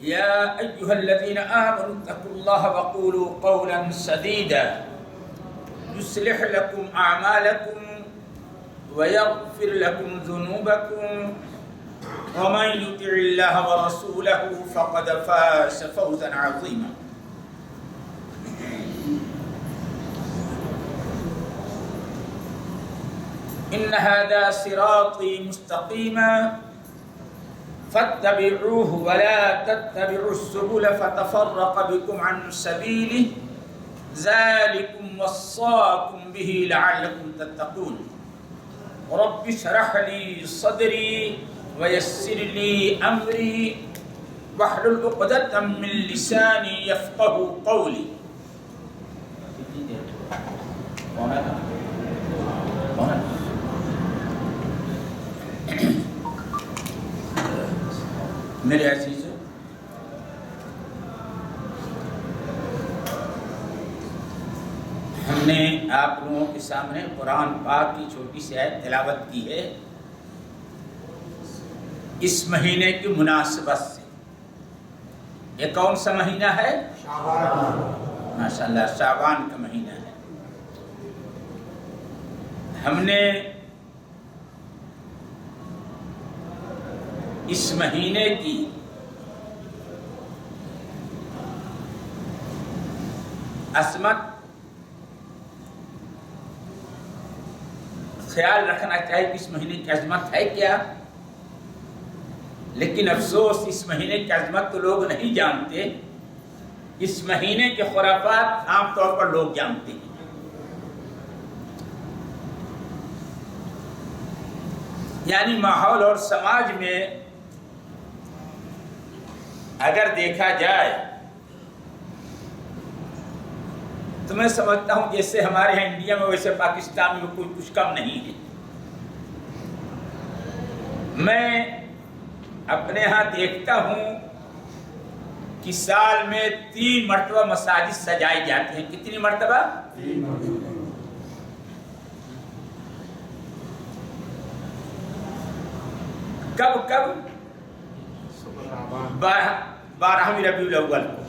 يا أيها الذين آمنوا اتقوا الله وقولوا قولا سديدا يصلح لكم أعمالكم ويغفر لكم ذنوبكم ومن يطع الله ورسوله فقد فاز فوزا عظيما. إن هذا صراطي مستقيما فاتبعوه ولا تتبعوا السبل فتفرق بكم عن سبيله ذلكم وصاكم به لعلكم تتقون. رب اشرح لي صدري ويسر لي أمري واحلل عقدة من لساني يفقه قولي. میرے عزیزو، ہم نے آپ لوگوں کے سامنے قرآن پاک کی چھوٹی سی آیت تلاوت کی ہے اس مہینے کی مناسبت سے۔ یہ کون سا مہینہ ہے؟ شعبان۔ ماشاءاللہ، شعبان کا مہینہ ہے۔ ہم نے اس مہینے کی عظمت خیال رکھنا چاہیے کہ اس مہینے کی عظمت ہے کیا، لیکن افسوس اس مہینے کی عظمت تو لوگ نہیں جانتے، اس مہینے کے خرافات عام طور پر لوگ جانتے ہیں۔ یعنی ماحول اور سماج میں اگر دیکھا جائے تو میں سمجھتا ہوں جیسے ہمارے یہاں انڈیا میں ویسے پاکستان میں کوئی کچھ کم نہیں ہے۔ میں اپنے ہاں دیکھتا ہوں کہ سال میں 3 مرتبہ مساجد سجائی جاتی ہیں۔ کتنی مرتبہ؟ 3 مرتبہ۔ کب کب؟ 12ویں ربیع الاول کو،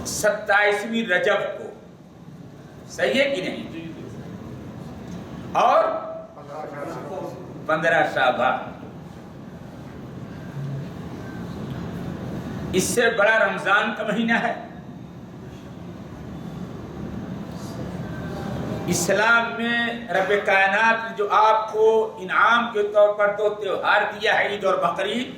27ویں رجب کو، صحیح ہے کہ نہیں؟ اور 15 شعبان۔ اس سے بڑا رمضان کا مہینہ ہے؟ اسلام میں رب کائنات نے جو آپ کو انعام کے طور پر 2 تہوار دیا ہے، عید اور بقرعید،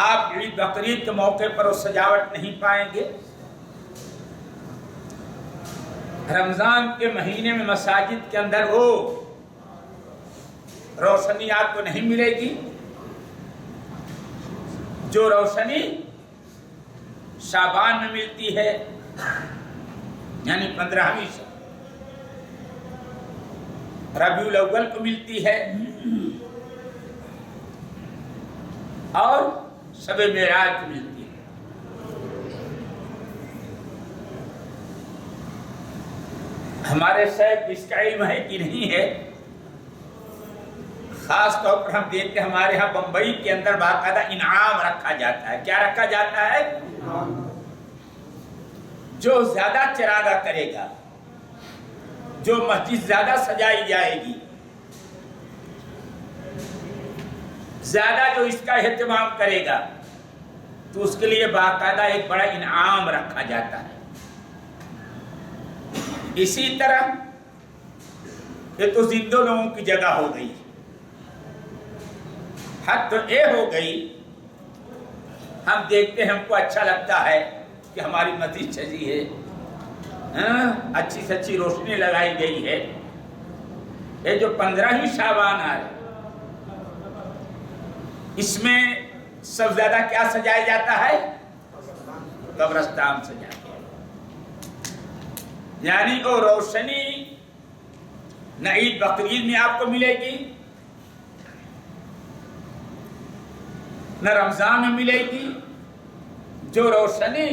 آپ عید بقرعید کے موقع پر وہ سجاوٹ نہیں پائیں گے۔ رمضان کے مہینے میں مساجد کے اندر وہ روشنی آپ کو نہیں ملے گی جو روشنی شعبان میں ملتی ہے، یعنی 15ویں ربیع الاول کو ملتی ہے، اور شب معراج کو ملتی ہے۔ ہمارے شاید اس کا علم ہے کہ نہیں ہے، خاص طور پر ہم دیکھتے ہیں ہمارے ہاں بمبئی کے اندر باقاعدہ انعام رکھا جاتا ہے۔ کیا رکھا جاتا ہے؟ جو زیادہ چراغاں کرے گا، جو مسجد زیادہ سجائی جائے گی، زیادہ جو اس کا اہتمام کرے گا، تو اس کے لیے باقاعدہ ایک بڑا انعام رکھا جاتا ہے۔ اسی طرح یہ تو زندہ لوگوں کی جگہ ہو گئی، حد تو یہ ہو گئی، ہم دیکھتے ہیں، ہم کو اچھا لگتا ہے کہ ہماری مسجد سجی ہے، اچھی سے اچھی روشنی لگائی گئی ہے۔ یہ جو 15ویں شعبان ہے، اس میں سب زیادہ کیا سجایا جاتا ہے؟ قبرستان سجایا جاتا ہے۔ یعنی وہ روشنی نہ عید بقرعید میں آپ کو ملے گی، نہ رمضان میں ملے گی، جو روشنی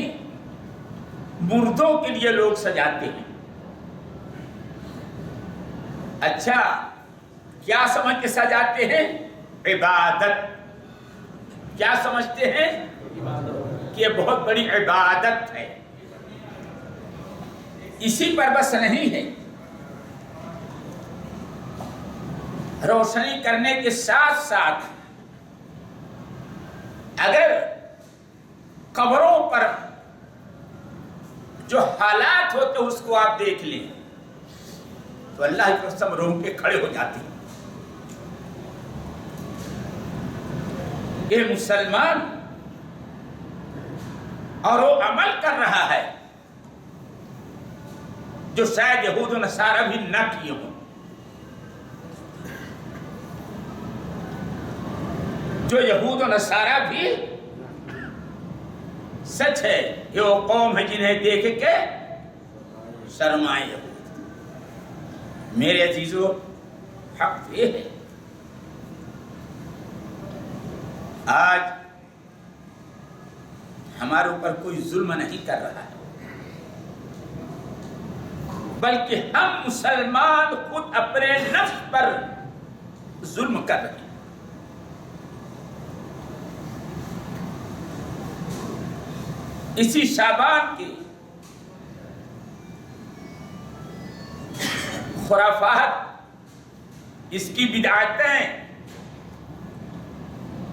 مردوں کے لیے لوگ سجاتے ہیں۔ اچھا، کیا سمجھ کے سجاتے ہیں؟ عبادت. کیا سمجھتے ہیں؟ کہ یہ بہت بڑی عبادت ہے. اسی پر بس نہیں ہے، روشنی کرنے کے ساتھ ساتھ اگر قبروں پر جو حالات ہوتے اس کو آپ دیکھ لیں تو اللہ کی قسم روم کے کھڑے ہو جاتے ہیں. یہ مسلمان اور وہ عمل کر رہا ہے جو شاید یہود و نصارہ بھی نہ کیے ہوں. جو یہود و نصارہ بھی سچ ہے کہ وہ قوم ہے جنہیں دیکھ کے شرمائے یہود. میرے عزیزو، حق یہ ہے آج ہمارے اوپر کوئی ظلم نہیں کر رہا ہے، بلکہ ہم مسلمان خود اپنے نفس پر ظلم کر رہے ہیں. اسی شعبان کی خرافات، اس کی بدعتیں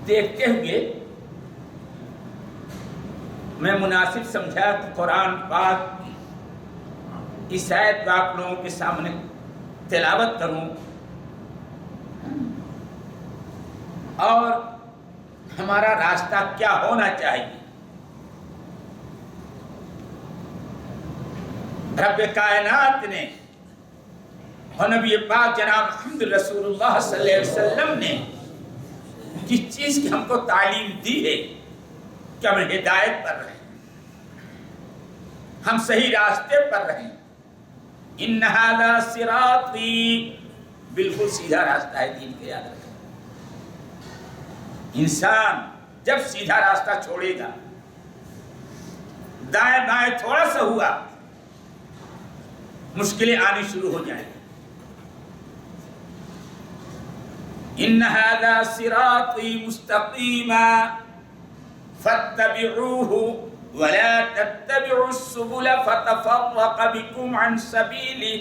دیکھتے ہوئے میں مناسب سمجھا کہ قرآن پاک اس آیت کو آپ لوگوں کے سامنے تلاوت کروں اور ہمارا راستہ کیا ہونا چاہیے. رب کائنات نے اور نبی پاک جناب محمد رسول اللہ صلی اللہ علیہ وسلم نے جس چیز کی ہم کو تعلیم دی ہے کہ ہم ہدایت پر رہیں، ہم صحیح راستے پر رہیں. ان ھذا صراطی، بالکل سیدھا راستہ ہے دین کے، یاد رکھیں. انسان جب سیدھا راستہ چھوڑے گا، دائیں بائیں تھوڑا سا ہوا، مشکلیں آنی شروع ہو جائیں گی. ان ھذا صراطی مستقیما فاتبعوه ولا تتبعوا السبل فتفرق بكم عن سبيله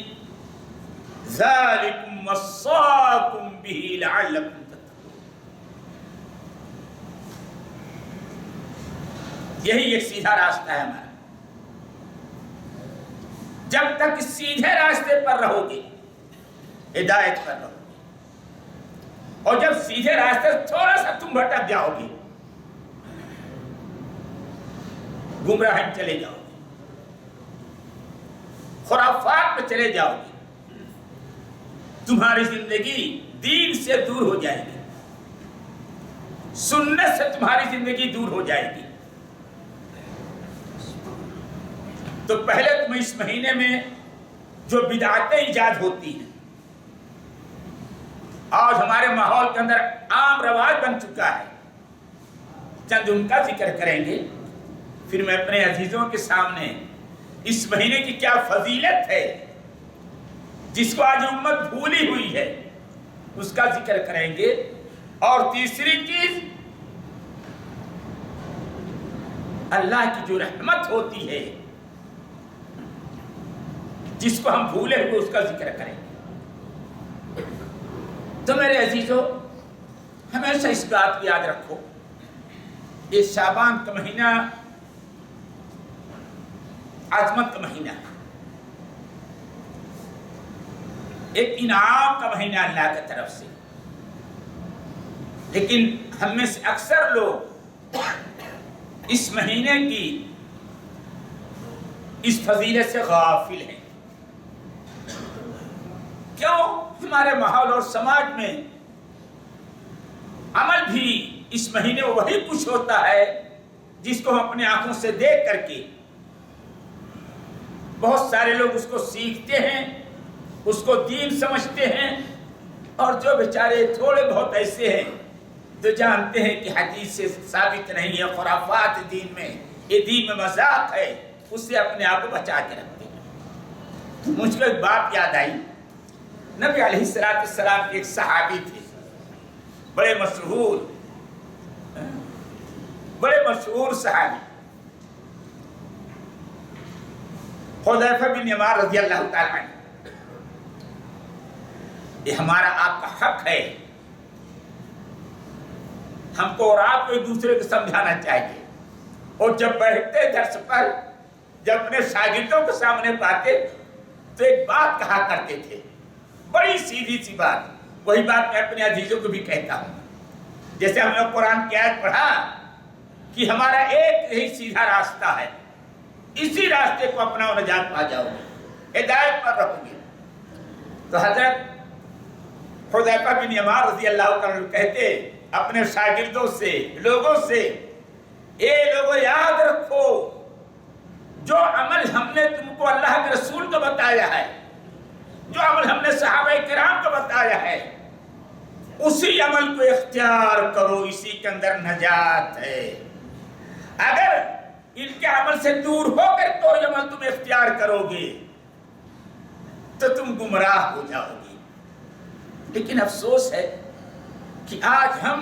ذلكم وصاكم به لعلكم تتقون. یہی ایک سیدھا راستہ ہے ہمارا. جب تک سیدھے راستے پر رہو گے، ہدایت پر رہو گے، اور جب سیدھے راستے سے تھوڑا سا تم بھٹک جاؤ گے، گمراہ چلے جاؤ گے، خرافات میں چلے جاؤ گے، تمہاری زندگی دین سے دور ہو جائے گی، سنت سے تمہاری زندگی دور ہو جائے گی. تو پہلے تم اس مہینے میں جو بدعتیں ایجاد ہوتی ہیں، آج ہمارے ماحول کے اندر عام رواج بن چکا ہے، چند ان کا ذکر کریں گے. پھر میں اپنے عزیزوں کے سامنے اس مہینے کی کیا فضیلت ہے جس کو آج امت بھولی ہوئی ہے اس کا ذکر کریں گے. اور تیسری چیز، اللہ کی جو رحمت ہوتی ہے جس کو ہم بھولے ہوئے اس کا ذکر کریں گے. تو میرے عزیزو، ہمیشہ اس بات کو یاد رکھو، یہ شعبان کا مہینہ عظمت کا مہینہ ہے، ایک انعام کا مہینہ اللہ کی طرف سے. لیکن ہم میں سے اکثر لوگ اس مہینے کی اس فضیلت سے غافل ہیں. کیوں؟ ہمارے ماحول اور سماج میں عمل بھی اس مہینے وہی کچھ ہوتا ہے جس کو ہم اپنے آنکھوں سے دیکھ کر کے بہت سارے لوگ اس کو سیکھتے ہیں، اس کو دین سمجھتے ہیں، اور جو بیچارے تھوڑے بہت ایسے ہیں جو جانتے ہیں کہ حدیث سے ثابت نہیں ہے، خرافات دین میں، یہ دین میں مذاق ہے، اس سے اپنے آپ کو بچا کے رکھتے ہیں. مجھ کو ایک بات یاد آئی نبی علیہ السلام کے ایک صحابی تھے، بڑے مشہور صحابی، حذیفہ بن یمان رضی اللہ تعالیٰ عنہ۔ یہ ہمارا آپ کا حق ہے، ہم کو اور آپ کو ایک دوسرے کو سمجھانا چاہیے۔ اور جب بیٹھتے درس پر، جب اپنے شاگردوں کے سامنے پاتے تو ایک بات کہا کرتے تھے، بڑی سیدھی سی بات۔ وہی بات میں اپنے عزیزوں کو بھی کہتا ہوں۔ جیسے ہم نے قرآن کی آیت پڑھا کہ ہمارا ایک ہی سیدھا راستہ ہے، اسی راستے کو اپنا اور نجات پا جاؤ گے، ہدایت پر رہو گے۔ تو حضرت حذیفہ بن یمان رضی اللہ عنہ کہتے اپنے شاگردوں سے، لوگوں سے، اے لوگوں یاد رکھو، جو عمل ہم نے تم کو اللہ کے رسول کو بتایا ہے، جو عمل ہم نے صحابہ کرام کو بتایا ہے، اسی عمل کو اختیار کرو، اسی کے اندر نجات ہے۔ اگر ان کے عمل سے دور ہو کر کوئی عمل تم اختیار کرو گے تو تم گمراہ ہو جاؤ گے۔ لیکن افسوس ہے کہ آج ہم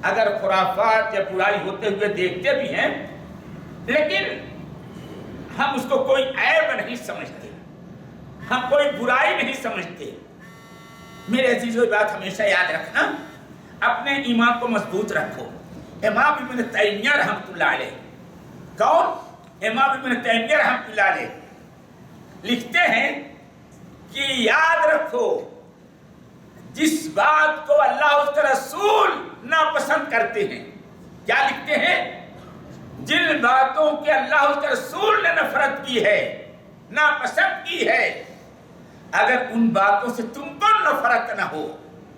اگر خرافات یا برائی ہوتے ہوئے دیکھتے بھی ہیں، لیکن ہم اس کو کوئی عیب نہیں سمجھتے، ہم کوئی برائی نہیں سمجھتے۔ میرے عزیزو، یہ بات ہمیشہ یاد رکھنا، اپنے ایمان کو مضبوط رکھو۔ امام ابن تیمیہ رحمۃ اللہ علیہ، کون؟ امام ابن تیمیہ رحمۃ اللہ علیہ لکھتے ہیں کہ یاد رکھو، جس بات کو اللہ اس کا رسول ناپسند کرتے ہیں، کیا لکھتے ہیں؟ جن باتوں کے اللہ اس کے رسول نے نفرت کی ہے، ناپسند کی ہے، اگر ان باتوں سے تم کو نفرت نہ ہو،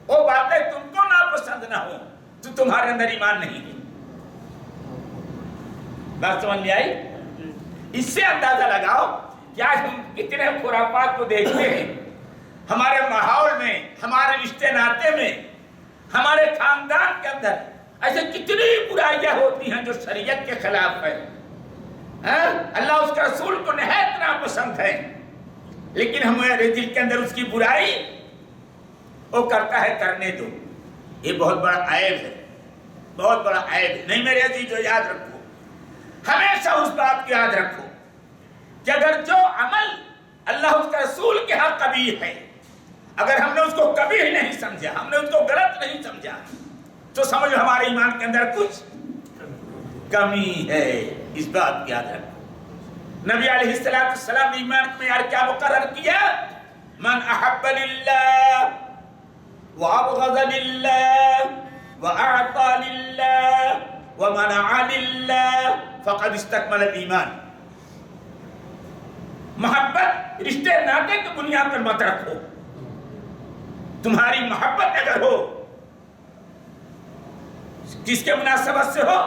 وہ باتیں تم کو ناپسند نہ ہو، تو تمہارے اندر ایمان نہیں ہے۔ بات سمجھ میں آئی؟ اس سے اندازہ لگاؤ کہ آج ہم کتنے خرافات کو دیکھتے ہیں ہمارے ماحول میں، ہمارے رشتے ناتے میں، ہمارے خاندان کے اندر ایسے کتنی برائیاں ہوتی ہیں جو شریعت کے خلاف ہے، اللہ اس کے رسول کو نہایت ناپسند ہے، لیکن ہمارے دل کے اندر اس کی برائی وہ کرتا ہے، کرنے دو۔ یہ بہت بڑا عیب ہے، بہت بڑا عیب ہے۔ نہیں میرے عزیزو، یاد رکھو، ہمیشہ اس بات کو یاد رکھو کہ اگر جو عمل اللہ اس کے رسول کے ہاں قبیح ہے، اگر ہم نے اس کو قبیح نہیں سمجھا، ہم نے اس کو غلط نہیں سمجھا، تو سمجھو ہمارے ایمان کے اندر کچھ کمی ہے۔ اس بات کو یاد رکھو۔ نبی علیہ السلام نے ایمان کے معیار کیا مقرر کیا؟ من احب للہ وابغض للہ واعطى للہ ومنع للہ فقد استکمل الایمان۔ محبت رشتے ناطے کی بنیاد پر مت رکھو۔ تمہاری محبت اگر ہو، کس کے مناسبت سے ہو؟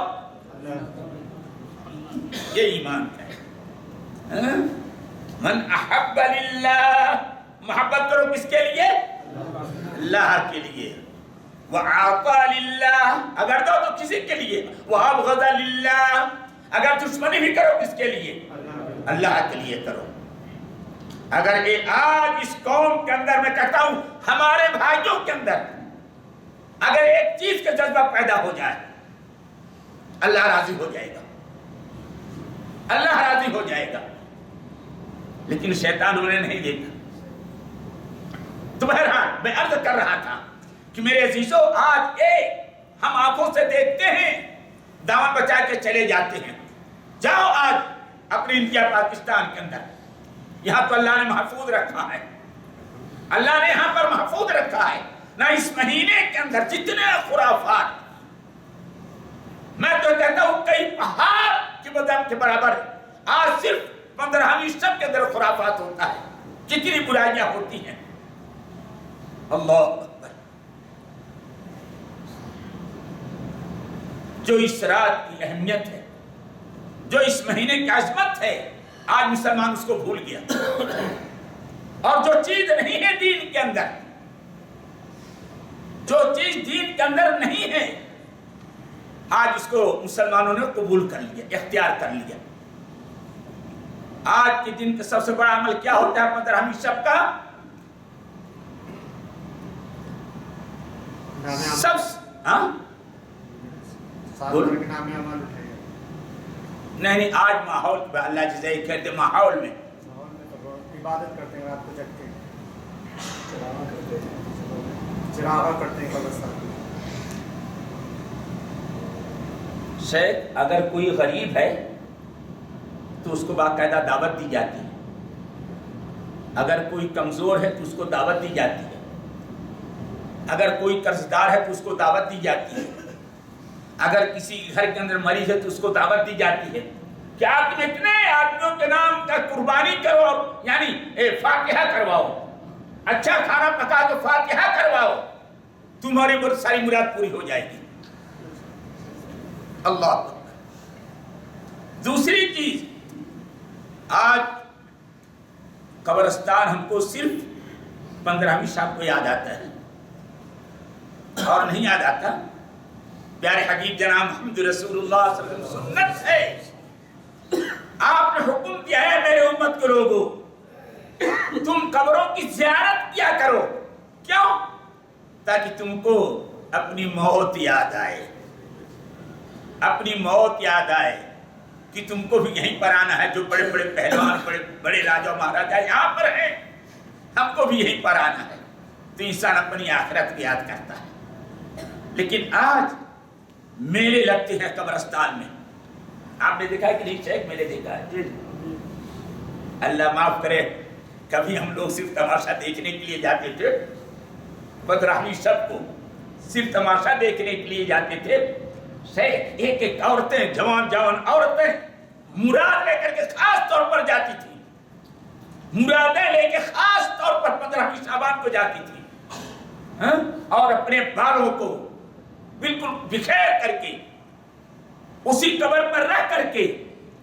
یہ ایمان ہے۔ من احب للہ، محبت کرو کس کے لیے؟ اللہ کے لیے۔ وَعَاطَى لِلَّهِ، اگر دو تو کسی کے لیے۔ وَأَبْغَضَ لِلَّهِ، اگر دشمنی بھی کرو کس کے لیے؟ اللہ کے لیے کرو۔ اگر آج اس قوم کے اندر میں کہتا ہوں، ہمارے بھائیوں کے اندر اگر ایک چیز کا جذبہ پیدا ہو جائے، اللہ راضی ہو جائے گا، اللہ راضی ہو جائے گا۔ لیکن شیطان انہیں نہیں دیتا۔ تو بہرحال میں عرض کر رہا تھا کہ میرے عزیزو، آج ہم آنکھوں سے دیکھتے ہیں، دامن بچا کے چلے جاتے ہیں۔ جاؤ آج اپنی انڈیا پاکستان کے اندر، یہاں تو اللہ نے محفوظ رکھا ہے، اللہ نے یہاں پر محفوظ رکھا ہے۔ نہ اس مہینے کے اندر جتنے خرافات، میں تو کہتا ہوں کئی پہاڑ کی بدن کے برابر آج صرف 15ویں شب کے اندر خرافات ہوتا ہے، کتنی برائیاں ہوتی ہیں۔ اللہ اکبر۔ جو اس رات کی اہمیت ہے، جو اس مہینے کی عظمت ہے، آج مسلمان اس کو بھول گیا۔ اور جو چیز نہیں ہے دین کے اندر، جو چیز دین کے اندر نہیں ہے، آج اس کو مسلمانوں نے قبول کر لیا، اختیار کر لیا۔ آج کے دن کا سب سے بڑا عمل کیا ہوتا ہے 15ویں شب کا؟ سب ہاں نہیں آج ماحول اللہ جزائے کہتے ماحول میں عبادت کرتے ہیں، رات کو جگ کے چراغا کرتے ہیں قبرستان۔ شیخ اگر کوئی غریب ہے تو اس کو باقاعدہ دعوت دی جاتی ہے، اگر کوئی کمزور ہے تو اس کو دعوت دی جاتی ہے، اگر کوئی قرض دار ہے تو اس کو دعوت دی جاتی ہے، اگر کسی گھر کے اندر مریض ہے تو اس کو دعوت دی جاتی ہے۔ کیا تم اتنے آدمیوں کے نام کا قربانی کرو، یعنی فاتحہ کرواؤ، اچھا کھانا پکا تو فاتحہ کرواؤ، تمہاری ساری مراد پوری ہو جائے گی۔ اللہ اکبر۔ دوسری چیز، آج قبرستان ہم کو صرف 15ویں شب کو یاد آتا ہے اور نہیں یاد آتا پیارے حبیب جناب محمد رسول اللہ صلی اللہ علیہ وسلم سنت ہے۔ آپ نے حکم دیا ہے میرے امت کے لوگوں، تم قبروں کی زیارت کیا کرو۔ کیوں؟ تاکہ تم کو اپنی موت یاد آئے، اپنی موت یاد آئے کہ تم کو بھی یہیں پر آنا ہے۔ جو بڑے بڑے پہلوان، بڑے بڑے راجا مہاراجا یہاں پر ہیں، ہم کو بھی یہیں پر آنا ہے۔ تو انسان اپنی آخرت کی یاد کرتا ہے۔ لیکن آج میلے لگتے ہیں قبرستان میں، آپ نے دیکھا ہے کہ نہیں شیخ؟ میلے دیکھا ہے؟ اللہ معاف کرے، کبھی ہم لوگ صرف تماشا دیکھنے کے لیے جاتے تھے، 15ویں شب کو صرف تماشا دیکھنے کے لیے جاتے تھے۔ ایک ایک عورتیں، جوان جوان عورتیں مراد لے کر کے خاص طور پر جاتی تھی، مرادیں لے کے خاص طور پر 15ویں شعبان کو جاتی تھی، اور اپنے بالوں کو بالکل بکھیر کر کے اسی قبر پر رہ کر کے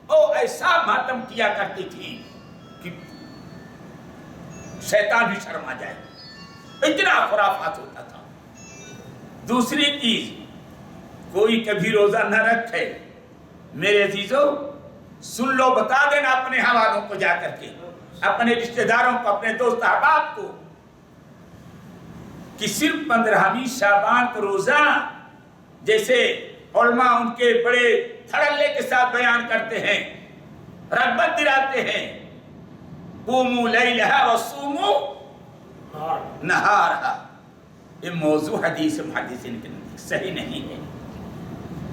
وہ ایسا ماتم کیا کرتی تھی کہ شیطان بھی شرما جائے، اتنا خرافات ہوتا تھا۔ دوسری چیز، کوئی کبھی روزہ نہ رکھے، میرے عزیزوں سن لو، بتا دینا اپنے حوالوں کو جا کر کے، اپنے رشتہ داروں کو، اپنے دوست احباب کو، کہ صرف 15ویں شعبان کو روزہ، جیسے علماء ان کے بڑے دھڑلے کے ساتھ بیان کرتے ہیں، رغبت دلاتے ہیں، قوموا لیلہا وصوموا نہارہا، یہ موضوع حدیث محدثین کے نزدیک صحیح نہیں ہے،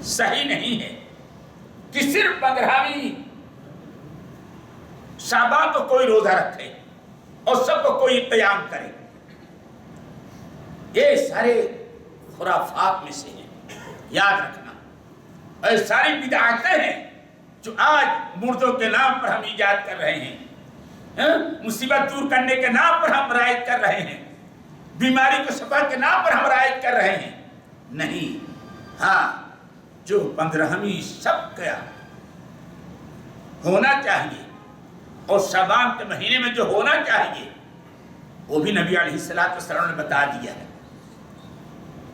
صحیح نہیں ہے کہ صرف 15ویں شعبان کو کوئی روزہ رکھے اور سب کو کوئی قیام کرے۔ یہ سارے خرافات میں سے ہیں، یاد رکھنا۔ اور ساری بدعتیں ہیں جو آج مردوں کے نام پر ہم ایجاد کر رہے ہیں، مصیبت دور کرنے کے نام پر ہم رائج کر رہے ہیں، بیماری کو شفا کے نام پر ہم رائج کر رہے ہیں۔ نہیں، ہاں جو 15ویں شب کا ہونا چاہیے اور شعبان کے مہینے میں جو ہونا چاہیے، وہ بھی نبی علیہ السلام نے بتا دیا ہے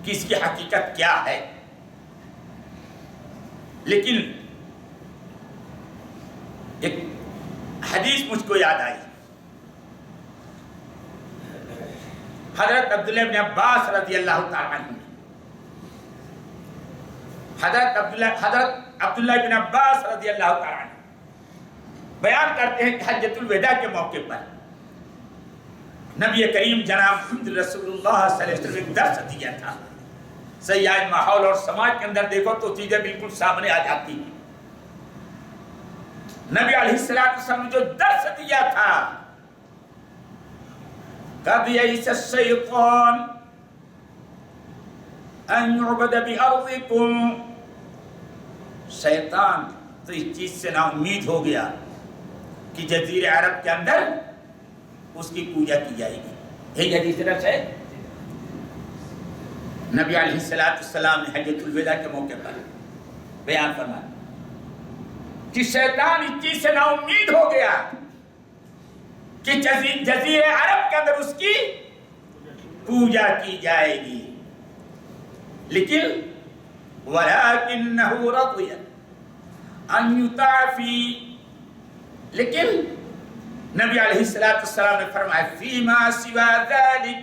کہ اس کی حقیقت کیا ہے۔ لیکن ایک حدیث مجھ کو یاد آئی، حضرت عبداللہ بن عباس رضی اللہ تعالیٰ عنہ، حضرت عبداللہ بن عباس رضی اللہ تعالیٰ عنہ بیان کرتے ہیں کہ حجۃ الوداع کے موقع پر نبی کریم جناب محمد رسول اللہ صلی اللہ علیہ وسلم ایک درس دیا تھا۔ صحیح آج ماحول اور سماج کے اندر دیکھو تو چیزیں بالکل سامنے آ جاتی ہیں۔ نبی علیہ السلام نے جو درس دیا تھا، قَدْ يَئِسَ الشَّيْطَانُ أَن يُعْبَدَ بِأَرْضِكُمْ، شیطان تو اس چیز سے نا امید ہو گیا کہ جزیرہ عرب کے اندر اس کی پوجا کی جائے گی۔ یہی حدیث درس ہے۔ نبی علیہ السلام نے حجۃ الوداع کے موقع پر بیان فرمایا کہ شیطان اس چیز سے نا امید ہو گیا کہ جزیرہ عرب کے اندر اس کی پوجا کی جائے گی، لیکن وَلَكِنَّهُ رَضِيَ أَن يُطَاعَ فِي، لیکن نبی علیہ السلام نے فرمایا فِيمَا سِوَى ذَلِكَ،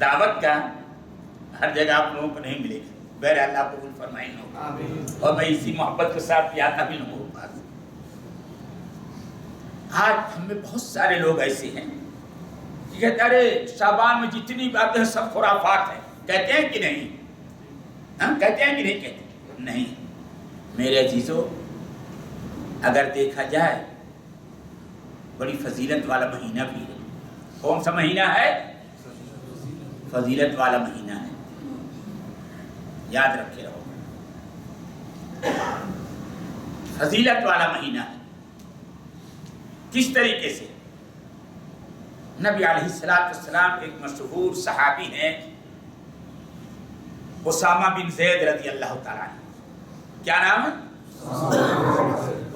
دعوت کا ہر جگہ آپ لوگوں کو نہیں ملے گا، بہر اللہ قبول فرمائیں لوگ، اور میں اسی محبت کے ساتھ یاد بھی لوگوں کے پاس۔ آج ہم میں بہت سارے لوگ ایسے ہیں کہ کہتے ہیں ارے شعبان میں جتنی باتیں ہیں سب خرافات ہیں، کہتے ہیں کہ نہیں؟ کہتے ہیں کہ نہیں کہتے؟ نہیں میرے عزیزو، اگر دیکھا جائے بڑی فضیلت والا مہینہ بھی ہے۔ کون سا مہینہ ہے؟ فضیلت والا مہینہ ہے، یاد رکھے رہو، فضیلت والا مہینہ ہے۔ کس طریقے سے؟ نبی علیہ السلام ایک مشہور صحابی ہیں اسامہ بن زید رضی اللہ تعالیٰ عنہ۔ کیا نام ہے؟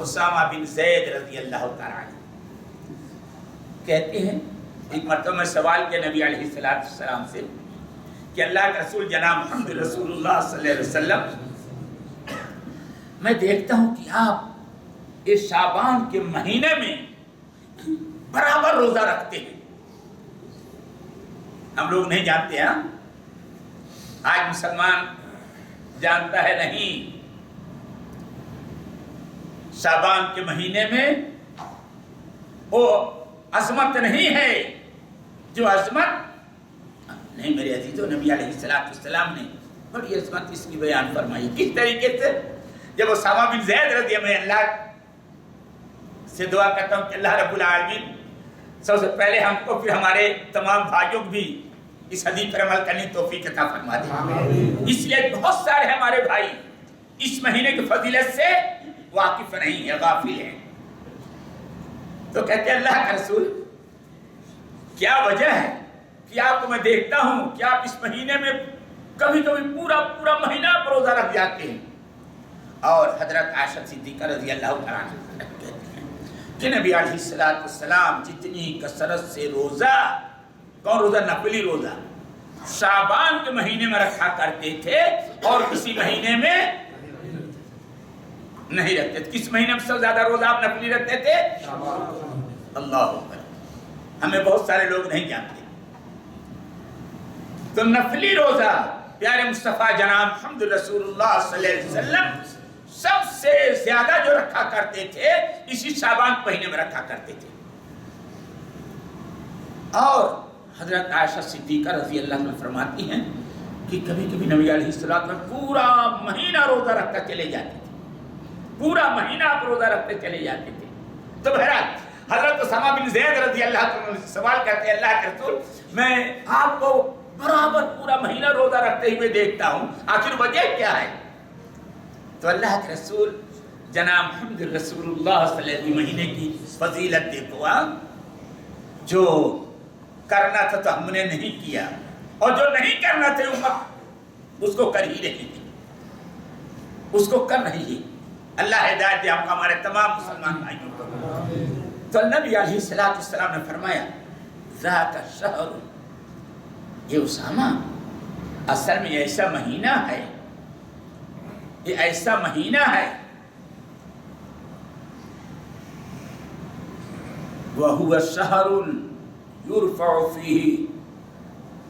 اسامہ بن زید رضی اللہ تعالیٰ عنہ۔ کہتے ہیں ایک مرتبہ میں سوال کیا نبی علیہ السلام سے کہ اللہ کے رسول جناب محمد رسول اللہ صلی اللہ علیہ وسلم، میں دیکھتا ہوں کہ آپ اس شعبان کے مہینے میں برابر روزہ رکھتے ہیں۔ ہم لوگ نہیں جانتے ہیں، آج مسلمان جانتا ہے نہیں، شعبان کے مہینے میں وہ عظمت نہیں ہے جو عظمت نہیں میرے عزیزو، نبی علیہ السلام نے بڑی عظمت اس کی بیان فرمائی۔ کس طریقے سے؟ جب اسامہ بن زید رضی اللہ سے دعا کرتا ہوں کہ اللہ رب العالمین سب سے پہلے ہم کو پھر ہمارے تمام بھائیوں کو بھی اس حدیث پر عمل کرنے کی توفیق عطا فرما دے۔ اس لیے بہت سارے ہمارے بھائی اس مہینے کی فضیلت سے واقف نہیں ہیں، غافل ہیں۔ تو کہتے ہیں اللہ کا رسول کیا وجہ ہے کہ آپ کو میں دیکھتا ہوں کہ آپ اس مہینے میں کبھی کبھی پورا مہینہ پر روزہ رکھ جاتے ہیں۔ اور حضرت عائشہ صدیقہ رضی اللہ تعالیٰ عنہ کہتے ہیں کہ نبی علیہ السلام جتنی کثرت سے روزہ، کون روزہ؟ نفلی روزہ شعبان کے مہینے میں رکھا کرتے تھے اور کسی مہینے میں نہیں رکھتے تھے۔ کس مہینے میں سب سے زیادہ روزہ آپ نفلی رکھتے تھے؟ اللہ اکبر، ہمیں بہت سارے لوگ نہیں جانتے۔ تو نفلی روزہ پیارے مصطفیٰ جناب محمد رسول اللہ صلی اللہ علیہ وسلم سب سے زیادہ جو رکھا کرتے تھے اسی شعبان مہینے میں رکھا کرتے تھے۔ اور حضرت عائشہ صدیقہ رضی اللہ عنہ فرماتی ہیں کہ کبھی کبھی نبی علیہ السلام میں پورا مہینہ روزہ رکھ کر چلے جاتے تھے، پورا مہینہ آپ روزہ رکھتے چلے جاتے تھے۔ تو بہرحال حضرت اسامہ بن زید رضی اللہ عنہ سوال کرتے ہیں اللہ کے رسول میں آپ کو برابر پورا مہینہ روزہ رکھتے ہوئے دیکھتا ہوں، آخر وجہ کیا ہے؟ تو اللہ کے رسول جناب محمد رسول اللہ صلی اللہ علیہ وسلم مہینے کی فضیلت دیکھو، جو کرنا تھا تو ہم نے نہیں کیا، اور جو نہیں کرنا تھا امت اس کو کر ہی رہی تھی، اس کو کر رہی ہے۔ اللہ ہدایت دے ہم کو، ہمارے تمام مسلمان بھائیوں کو۔ تو نبی علیہ السلام نے فرمایا ذاک الشہر، یہ اسامہ اصل میں ایسا مہینہ ہے، یہ ایسا مہینہ ہے وَهُوَ الشَّهْرُ يُرْفَعُ فِيهِ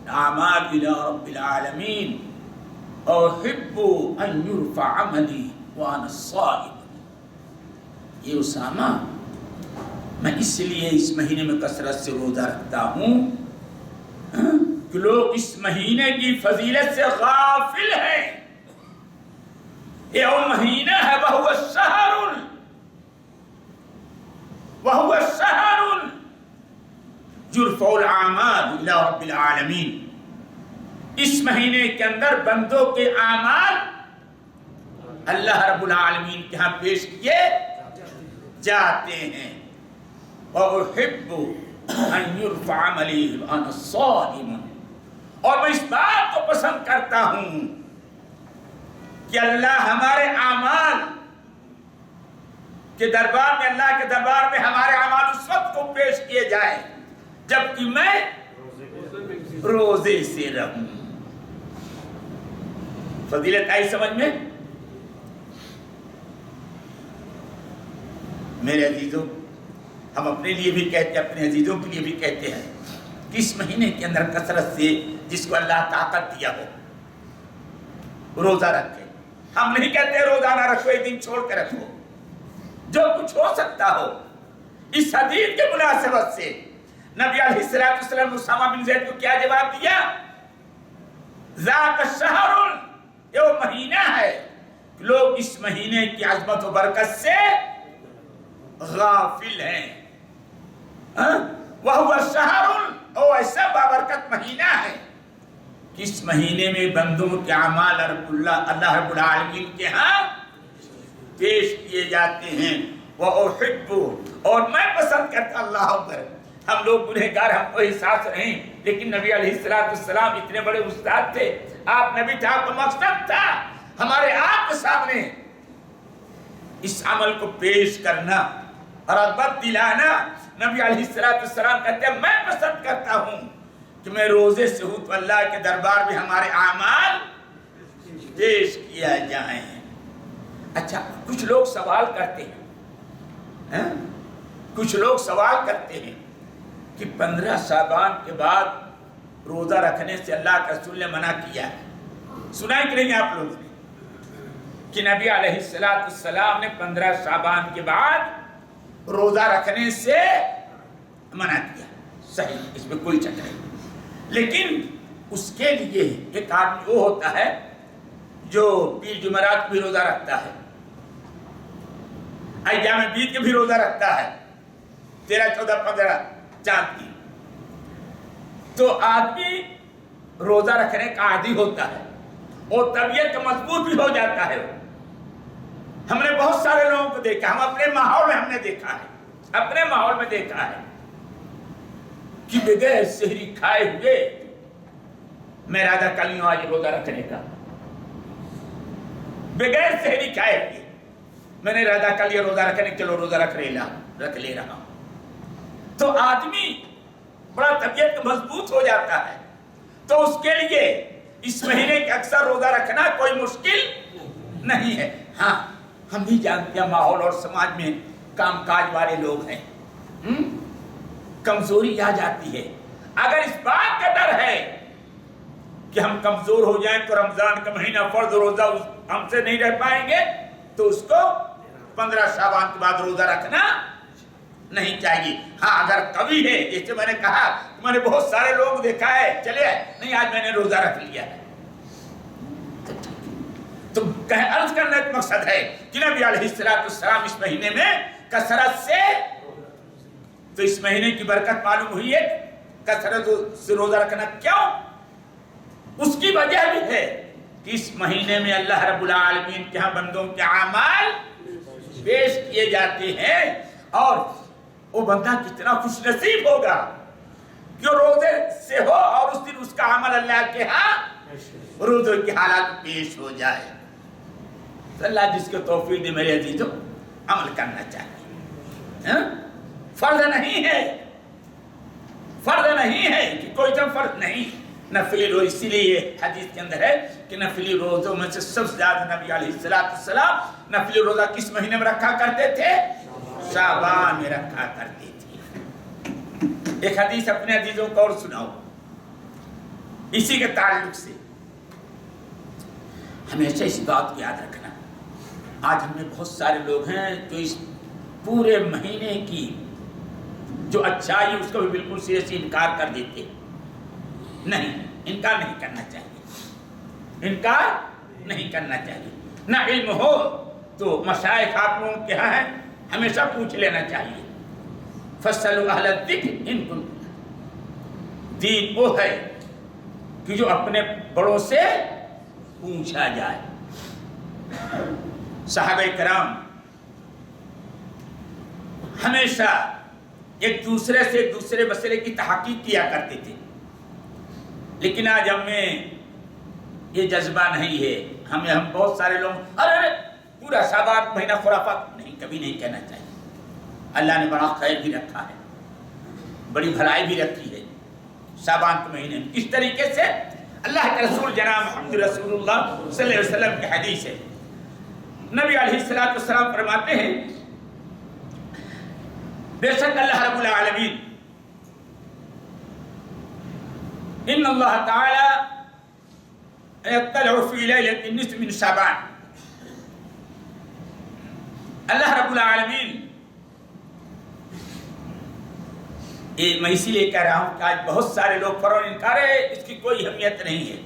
الْأَعْمَالُ إِلَىٰ رَبِّ الْعَالَمِينَ أُحِبُّ أَن يُرْفَعَ عَمَلِي وَأَنَا الصَّائِمُ۔ یہ اسامہ میں اس لیے اس مہینے میں کثرت سے روزہ رکھتا ہوں کہ لوگ اس مہینے کی فضیلت سے غافل ہیں۔ یہ وہ مہینہ ہے وَهُوَ الشَّهْرُ يُرْفَعُ الْأَعْمَالُ إِلَىٰ رَبِّ الْعَالَمِينَ، اس مہینے کے اندر بندوں کے اعمال اللہ رب العالمین کے ہاں پیش کیے جاتے ہیں۔ وَأُحِبُّ أَن يُرْفَعَ عَمَلِي وَأَنَا صَائِمٌ، اور میں اس بات کو پسند کرتا ہوں کہ اللہ ہمارے اعمال کے دربار میں، اللہ کے دربار میں ہمارے اعمال اس وقت کو پیش کیے جائے جبکہ میں روزے سے رہوں۔ فضیلت آئی سمجھ میں؟ میرے عزیزوں، ہم اپنے لیے بھی کہتے ہیں، اپنے عزیزوں کے لیے بھی کہتے ہیں کہ اس مہینے کے اندر کثرت سے جس کو اللہ طاقت دیا ہو روزہ رکھے. ہم نہیں کہتے روزہ نہ رکھو، ایک دن چھوڑ کے رکھو، جو کچھ ہو سکتا ہو. اس حدیث کے مناسبت سے نبی علیہ الصلوۃ والسلام اسامہ بن زید کو کیا جواب دیا؟ ذاک الشہر، یہ وہ مہینہ ہے لوگ اس مہینے کی عظمت و برکت سے غافل ہیں. وَهُوَ الشَّهْرُ، وہ ایسا بابرکت مہینہ ہے کہ اس مہینے میں بندوں کے اعمال اللہ رب العالمین کے ہاں پیش کیے جاتے ہیں. وَأُحِبُّ، اور میں پسند کرتا. اللہ اکبر. ہم لوگ گنہگار، ہم کو احساس نہیں، لیکن نبی علیہ السلام اتنے بڑے استاد تھے، آپ نبی تھے، آپ کا مقصد تھا ہمارے آپ کے سامنے اس عمل کو پیش کرنا، رغبت دلانا. نبی علیہ السلام کہتے ہیں میں پسند کرتا ہوں کہ میں روزے سے ہوں تو اللہ کے دربار میں ہمارے اعمال پیش کیا جائیں. اچھا، کچھ لوگ سوال کرتے ہیں، کچھ لوگ سوال کرتے ہیں کہ 15 شعبان کے بعد روزہ رکھنے سے اللہ کے رسول نے منع کیا ہے. سنا ہے کہ نہیں آپ لوگوں نے کہ نبی علیہ السلام نے 15 شعبان کے بعد روزہ رکھنے سے منع کیا؟ صحیح، اس میں کوئی شک نہیں. لیکن اس کے لیے ایک آدمی وہ ہوتا ہے جو پیر جمعرات بھی روزہ رکھتا ہے، ایام بیت کے بھی روزہ رکھتا ہے، 13 14 15 چاند کی. تو آدمی روزہ رکھنے کا عادی ہوتا ہے اور طبیعت مضبوط بھی ہو جاتا ہے. ہم نے بہت سارے لوگوں کو دیکھا، ہم اپنے ماحول میں ہم نے دیکھا ہے، اپنے ماحول میں دیکھا ہے کہ بغیر سحری کھائے ہوئے میں ارادہ کر لوں آج روزہ رکھنے کا، بغیر سحری کھائے ہوئے میں نے ارادہ کر لیا روزہ رکھنے، چلو روزہ رکھ لے رہا ہوں. تو آدمی بڑا طبیعت مضبوط ہو جاتا ہے. تو اس کے لیے اس مہینے کے اکثر روزہ رکھنا کوئی مشکل نہیں ہے. ہاں، ہم بھی جانتے ہیں ماحول اور سماج میں کام کاج والے لوگ ہیں، کمزوری آ جاتی ہے. اگر اس بات کا ڈر ہے کہ ہم کمزور ہو جائیں تو رمضان کا مہینہ فرض روزہ ہم سے نہیں رہ پائیں گے، تو اس کو 15 شعبان کے بعد روزہ رکھنا نہیں چاہیے. ہاں، اگر قوی ہے، جیسے میں نے کہا میں نے بہت سارے لوگ دیکھا ہے، چلے نہیں آج میں نے روزہ رکھ لیا ہے، تو عرض کرنے کا مقصد ہے کہ نبی علیہ السلام اس مہینے میں کثرت سے، تو اس مہینے کی برکت معلوم ہوئی ہے کثرت سے روزہ رکھنا. کیوں؟ اس کی وجہ بھی ہے کہ اس مہینے میں اللہ رب العالمین کے ہاں بندوں کے اعمال پیش کیے جاتے ہیں، اور وہ بندہ کتنا خوش نصیب ہوگا کہ روزے سے ہو اور اس دن اس کا عمل اللہ کے ہاں روزے کی حالات پیش ہو جائے. تو اللہ جس کو توفیق دے میرے عزیزوں، عمل کرنا چاہیے. فرض نہیں ہے، فرض نہیں ہے کہ کوئی جب فرض نہیں، نفلی روزہ. اسی لیے حدیث کے اندر ہے کہ نفلی روزوں میں سے سب سے زیادہ نبی علیہ السلام نفلی روزہ کس مہینے میں رکھا کرتے تھے؟ شعبان میں رکھا کرتے تھے. ایک حدیث اپنے عزیزوں کو اور سناؤ اسی کے تعلق سے. ہمیشہ اس بات کو یاد رکھنا، آج ہم میں بہت سارے لوگ ہیں جو اس پورے مہینے کی جو اچھائی اس کو بھی بالکل سرے سے انکار کر دیتے. نہیں، انکار نہیں کرنا چاہیے، انکار نہیں کرنا چاہیے. نہ علم ہو تو مشائخ آپ لوگوں کے ہاں ہیں، ہمیشہ پوچھ لینا چاہیے. فَاسْأَلُوا أَهْلَ الذِّكْرِ إِن كُنتُمْ. دین وہ ہے کہ جو اپنے بڑوں سے پوچھا جائے. صحابہ کرام ہمیشہ ایک دوسرے سے دوسرے مسئلے کی تحقیق کیا کرتے تھے، لیکن آج ہم میں یہ جذبہ نہیں ہے. ہم بہت سارے لوگ ارے پورا شعبان مہینہ خرافات، نہیں، کبھی نہیں کہنا چاہیے. اللہ نے بڑا خیر بھی رکھا ہے، بڑی بھلائی بھی رکھی ہے شعبان کے مہینے میں. کس طریقے سے؟ اللہ کے رسول جناب محمد رسول اللہ صلی اللہ علیہ وسلم کی حدیث ہے. نبی علیہ السلام فرماتے ہیں بے شک اللہ رب العالمین ان اللہ تعالی یطلع فی لیلۃ النصف من شعبان، اللہ رب العالمین، میں اسی لیے کہہ رہا ہوں کہ آج بہت سارے لوگ فوراً انکار ہے، اس کی کوئی اہمیت نہیں ہے،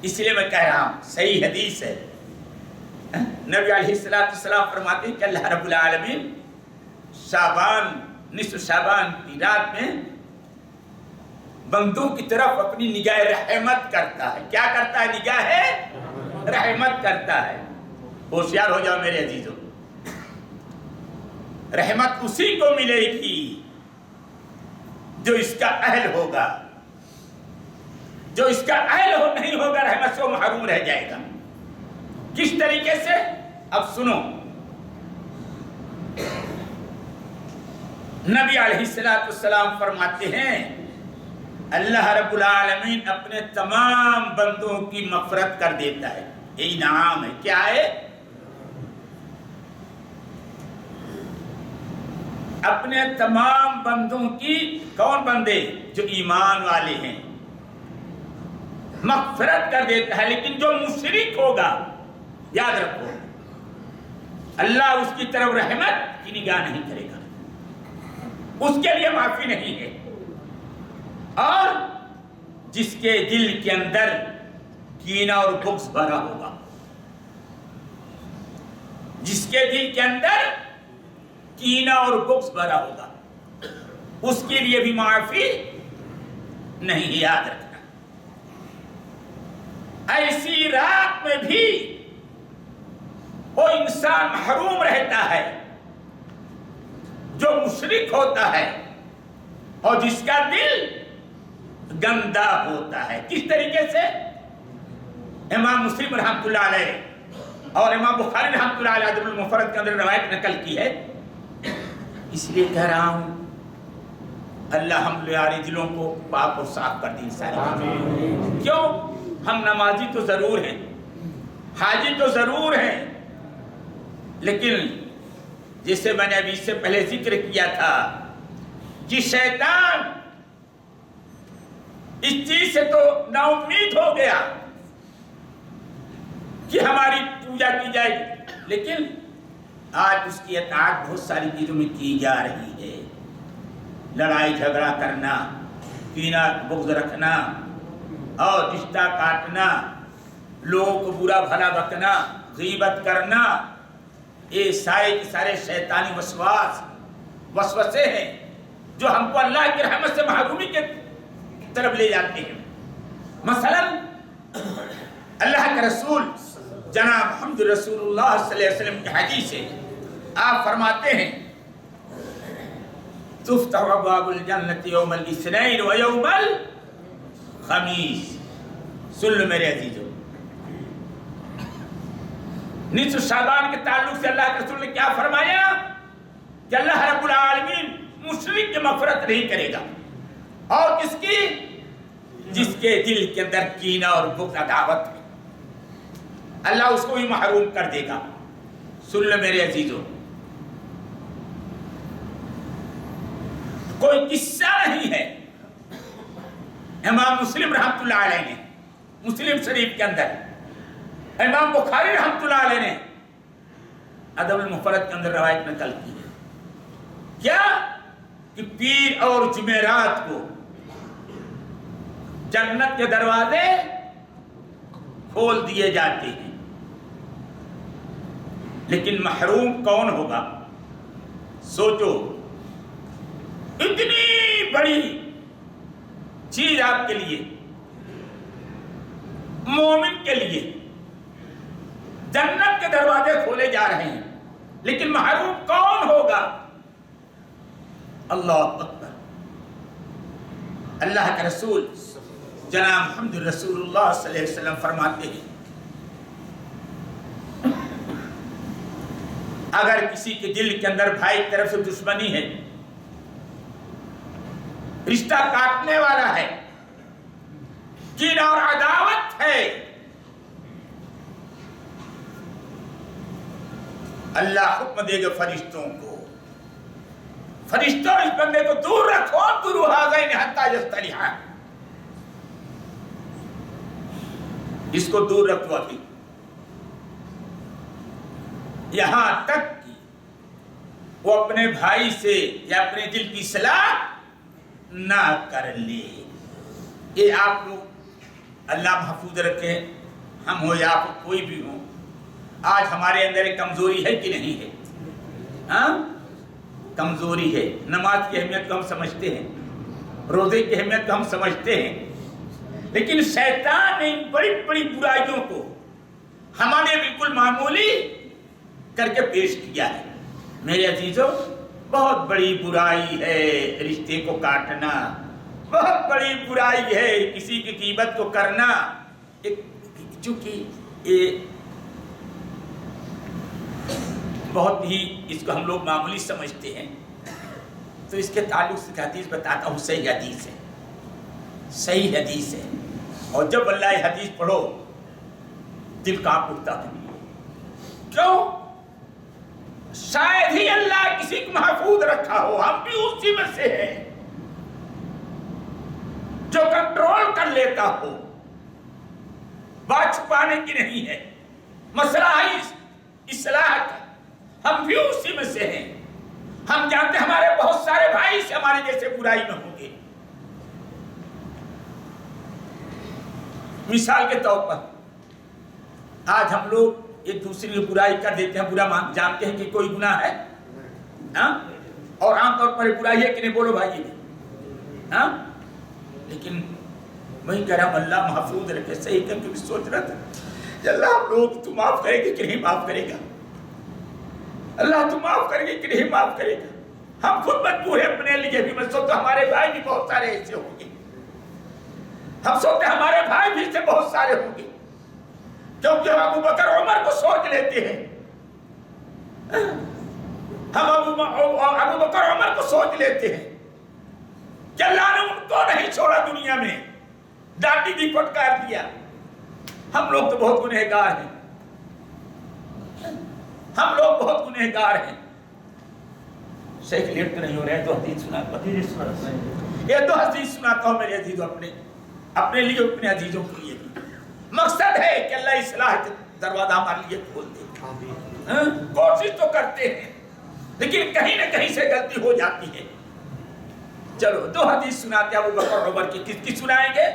اس لیے میں کہہ رہا ہوں صحیح حدیث ہے، نبی علیہ السلام فرماتے ہیں کہ اللہ رب العالمین شعبان، نصف شعبان کی رات میں بندوں کی طرف اپنی نگاہ رحمت کرتا ہے۔ کیا کرتا ہے؟ نگاہ رحمت کرتا ہے۔ ہوشیار ہو جاؤ میرے عزیزوں، رحمت اسی کو ملے گی جو اس کا اہل ہوگا، جو اس کا اہل نہیں ہوگا رحمت سے وہ محروم رہ جائے گا۔ کس طریقے سے؟ اب سنو، نبی علیہ السلام فرماتے ہیں اللہ رب العالمین اپنے تمام بندوں کی مغفرت کر دیتا ہے، یہ انعام ہے۔ کیا ہے؟ اپنے تمام بندوں کی، کون بندے؟ جو ایمان والے ہیں، مغفرت کر دیتا ہے، لیکن جو مشرک ہوگا یاد رکھو اللہ اس کی طرف رحمت کی نگاہ نہیں کرے گا، اس کے لیے معافی نہیں ہے۔ اور جس کے دل کے اندر کینہ اور بغض بھرا ہوگا، جس کے دل کے اندر کینہ اور بغض بھرا ہوگا، اس کے لیے بھی معافی نہیں، یاد رکھنا۔ ایسی رات میں بھی وہ انسان محروم رہتا ہے جو مشرک ہوتا ہے اور جس کا دل گندا ہوتا ہے۔ کس طریقے سے؟ امام مسلم رحمۃ اللہ علیہ اور امام بخاری رحمۃ اللہ علیہ ادب المفرد کے اندر روایت نقل کی ہے، اس لیے کہہ رہا ہوں اللہ ہم ہمارے دلوں کو پاک اور صاف کر دیں سارے۔ کیوں؟ ہم نمازی تو ضرور ہیں، حاجی تو ضرور ہیں، لیکن جسے میں نے ابھی اس سے پہلے ذکر کیا تھا کہ شیطان اس چیز سے تو نا امید ہو گیا کہ ہماری پوجا کی جائے گی، لیکن آج اس کی اطاعت بہت ساری چیزوں میں کی جا رہی ہے۔ لڑائی جھگڑا کرنا، کینہ بغض رکھنا اور رشتہ کاٹنا، لوگوں کو برا بھلا بکنا، غیبت کرنا، یہ سارے شیطانی وسوسے ہیں جو ہم کو اللہ کی رحمت سے محرومی کے طرف لے جاتے ہیں۔ مثلا اللہ کے رسول جناب محمد رسول اللہ صلی اللہ علیہ وسلم کی حدیث ہے، آپ فرماتے ہیں تفتح ابواب الجنت یوم الاثنین و یوم الخمیس۔ سن لو میرے عزیزو، نصف شعبان کے تعلق سے اللہ کے رسول نے کیا فرمایا کہ اللہ رب العالمین مشرک کی مغفرت نہیں کرے گا، اور کس کی؟ جس کے دل کے اندر کینہ اور بغض عداوت ہے، اللہ اس کو بھی محروم کر دے گا۔ سن لو میرے عزیزو، کوئی قصہ نہیں ہے، امام مسلم رحمۃ اللہ علیہ نے مسلم شریف کے اندر، امام بخاری رحمۃ اللہ علیہ نے ادب المفرد کے اندر روایت نقل کی ہے، کیا کہ پیر اور جمعرات کو جنت کے دروازے کھول دیے جاتے ہیں، لیکن محروم کون ہوگا؟ سوچو، اتنی بڑی چیز آپ کے لیے، مومن کے لیے جنت کے دروازے کھولے جا رہے ہیں، لیکن محروم کون ہوگا؟ اللہ اکبر۔ اللہ کے رسول جناب محمد رسول اللہ صلی اللہ علیہ وسلم فرماتے ہیں اگر کسی کے دل کے اندر بھائی کی طرف سے دشمنی ہے، رشتہ کاٹنے والا ہے، کینہ اور عداوت ہے، اللہ حکم دے گا فرشتوں کو، فرشتوں اس بندے کو دور رکھو، دور حاضرین حتی یستریحا، اس کو دور رکھو ابھی، یہاں تک کہ وہ اپنے بھائی سے یا اپنے دل کی اصلاح نہ کر لے۔ یہ آپ لوگ اللہ محفوظ رکھے، ہم ہو یا آپ کوئی بھی ہو، آج ہمارے اندر ایک کمزوری ہے کہ نہیں ہے؟ ہاں کمزوری ہے۔ نماز کی اہمیت کو ہم سمجھتے ہیں، روزے کی اہمیت کو ہم سمجھتے ہیں، لیکن شیطان نے ان بڑی بڑی برائیوں کو ہمارے بالکل معمولی کر کے پیش کیا ہے۔ میرے عزیزوں، بہت بڑی برائی ہے رشتے کو کاٹنا، بہت بڑی برائی ہے کسی کی غیبت کو کرنا۔ چونکہ یہ بہت ہی اس کو ہم لوگ معمولی سمجھتے ہیں، تو اس کے تعلق سے حدیث بتاتا ہوں، صحیح حدیث ہے، صحیح حدیث ہے، اور جب اللہ یہ حدیث پڑھو دل کانپ اٹھتا ہے۔ کیوں؟ شاید ہی اللہ کسی کو محفوظ رکھا ہو، ہم بھی اسی میں سے ہیں جو کنٹرول کر لیتا ہو۔ بات چھپانے کی نہیں ہے، مسئلہ ہے اصلاح کا، ہم بھی اسی میں سے ہیں۔ ہم جانتے ہیں ہمارے بہت سارے بھائی سے ہمارے جیسے برائی میں ہوں گے۔ مثال کے طور پر آج ہم لوگ ایک دوسرے کی برائی کر دیتے ہیں، برا جانتے ہیں کہ کوئی گناہ ہے، ہاں؟ اور عام طور پر برائی ہے کہ نہیں، بولو بھائی، ہاں؟ لیکن وہی کہہ رہا ہوں اللہ محفوظ رکھے۔ صحیح کہ کبھی سوچ رہا تھا کہ اللہ ہم لوگ تو معاف کرے گا کہ نہیں معاف کرے گا، اللہ تو معاف کرے گا کہ نہیں معاف کرے گا۔ ہم خود مجبور ہیں اپنے لیے بھی، میں سوچتا ہمارے بھائی بھی بہت سارے ایسے ہوں گے، ہم سوچتے ہمارے بھائی بھی سے بہت سارے ہوں گے، کیونکہ ہم ابو بکر عمر کو سوچ لیتے ہیں، ہم ابو بکر عمر کو سوچ لیتے ہیں کہ اللہ نے ان کو نہیں چھوڑا دنیا میں، ڈانٹی دی پھٹکار دیا۔ ہم لوگ تو بہت گنہگار ہیں، ہم لوگ بہت گنہگار ہیں۔ شیخ لیٹ تو نہیں ہو رہے ہیں، دو حدیث سناتا ہوں، یہ دو حدیث سناتا ہوں میرے عزیزوں، اپنے لیے اپنے عزیزوں کے لیے بھی۔ مقصد ہے کہ اللہ اصلاح کے دروازہ ہمارے لیے کھول دے۔ کوشش تو کرتے ہیں لیکن کہیں نہ کہیں سے غلطی ہو جاتی ہے۔ چلو دو حدیث سناتے ہیں ابو بکر عمر کی۔ کس کی سنائیں گے؟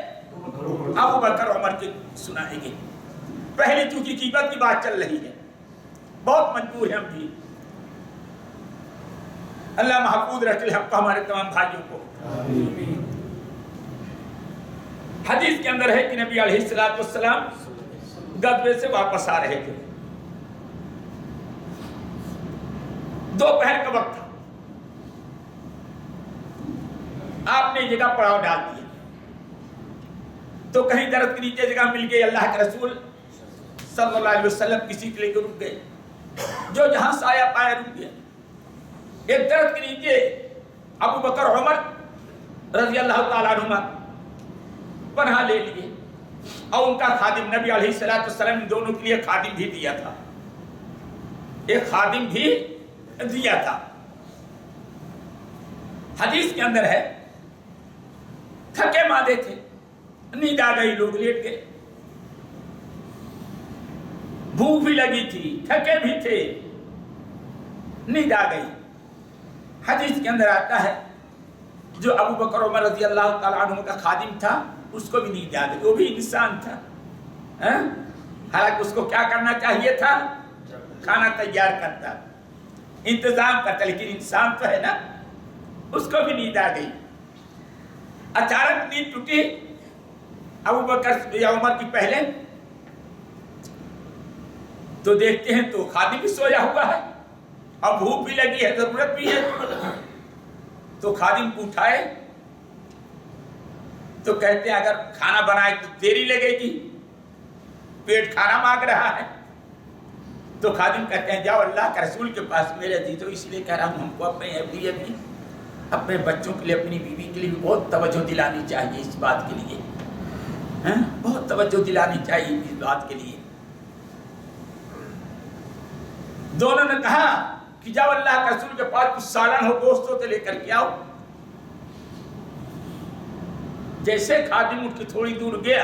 ابو بکر عمر کی سنائیں گے۔ پہلی چونکہ غیبت کی بات چل رہی ہے، بہت مجبور ہیں ہم بھی، اللہ محفوظ رکھ لے ہم کو، ہمارے تمام بھائیوں کو۔ حدیث کے اندر ہے کہ نبی علیہ الصلوۃ والسلام غزوے سے واپس آ رہے تھے، دوپہر کا وقت تھا، آپ نے جگہ پڑاؤ ڈال دیا، تو کہیں درخت کے نیچے جگہ مل گئی، اللہ کے رسول صلی اللہ علیہ وسلم کسی کے لیے رک گئے، جو جہاں سایہ پایا رک گیا۔ ایک درخت کے نیچے ابو بکر عمر رضی اللہ تعالیٰ عنہما پناہ لے لیے، اور ان کا خادم نبی علیہ الصلوۃ والسلام نے دونوں کے لیے خادم بھی دیا تھا، ایک خادم بھی دیا تھا۔ حدیث کے اندر ہے تھکے مادے تھے، نیند آ گئی، لوگ لیٹ گئے، بھوک بھی لگی تھی، تھکے بھی تھے، نیند آ گئی۔ حدیث کے اندر آتا ہے جو ابو بکر عمر رضی اللہ تعالیٰ عنہ کا خادم تھا اس کو بھی نیند آ گئی، وہ بھی انسان تھا، حالانکہ اس کو کیا کرنا چاہیے تھا؟ کھانا تیار کرتا، انتظام کرتا، لیکن انسان تو ہے نا، اس کو بھی نیند آ گئی۔ اچانک نیند ٹوٹی ابو بکر یا عمر کی پہلے، تو دیکھتے ہیں تو خادم بھی سویا ہوا ہے، اب بھوک بھی لگی ہے، ضرورت بھی ہے، تو خادم کو اٹھائے تو کہتے ہیں اگر کھانا بنائے تو دیری لگے گی، پیٹ کھانا مانگ رہا ہے، تو خادم کہتے ہیں جاؤ اللہ کے رسول کے پاس۔ میرے عزیزوں اس لیے کہہ رہا ہوں، ہم کو اپنے لیے بھی، اپنے بچوں کے لیے، اپنی بیوی کے لیے بھی بہت توجہ دلانی چاہیے اس بات کے لیے، بہت توجہ دلانی چاہیے اس بات کے لیے۔ دونوں نے کہا کہ جاؤ اللہ کے رسول کے پاس، کچھ سالن ہو، گوشت ہو تو لے کر کے آؤ۔ جیسے خادم اٹھ کے تھوڑی دور گیا،